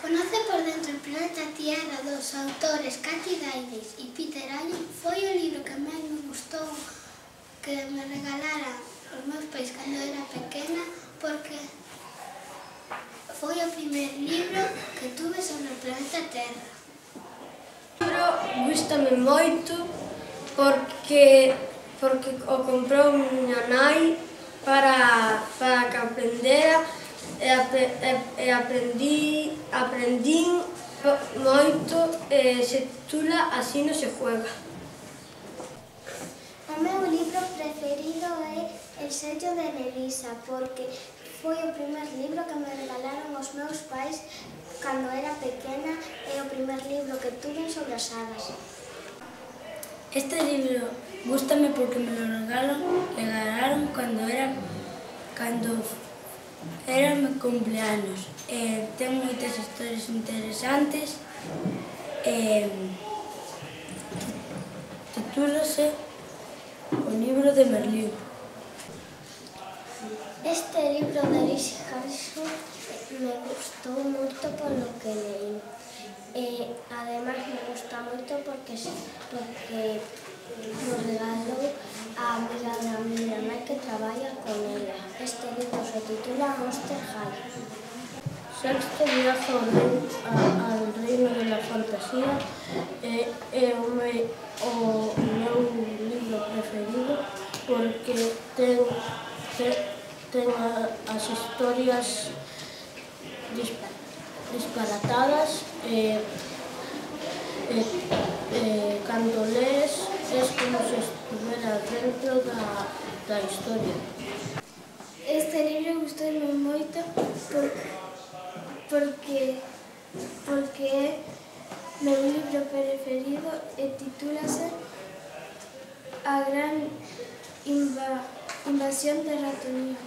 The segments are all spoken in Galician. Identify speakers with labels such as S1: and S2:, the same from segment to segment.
S1: Conoce por dentro o planeta Tierra dos autores Kathy Daides e Peter Allen foi o libro que máis me gustou que me regalaran os meus pais cando era pequena porque foi o primer libro que tuve sobre o planeta Terra.
S2: O libro gústame moito porque o comprou miña nai para que aprendera e aprendín moito e se titula Así no se juega.
S1: O meu libro preferido é El sello de Melissa porque foi o primer libro que me regalaron os meus pais cando era pequena e o primer libro que tuve sobre as hadas.
S2: Este libro gústame porque me lo regalaron cando era meu cumpleaños. Ten moitas historias interesantes. Titúlase O libro de Merlín.
S1: Este libro de Alice Harrison me gustou moito polo que leí. Ademais me gusta moito porque nos regalou a amiga da miña nai que traballa con ela. Este libro se titula Monster High.
S2: Sexto viaje al reino de la fantasía é o meu libro preferido porque ten as historias disparatadas e cando lees es como se estuveras dentro da historia.
S1: Este libro gustoume moito porque é meu libro preferido e titúlase A gran invasión de Ratonia.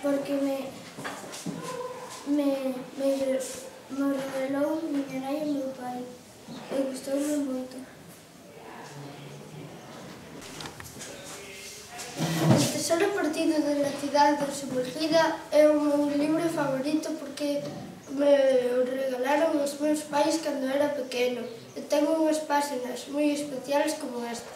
S1: Porque me revelou miña nai e meu pai e gustoume moito. El tesoro perdido de la cidade sumergida é o meu libro favorito porque me o regalaron os meus pais cando era pequeno e ten unhas páxinas moi especiales como esta.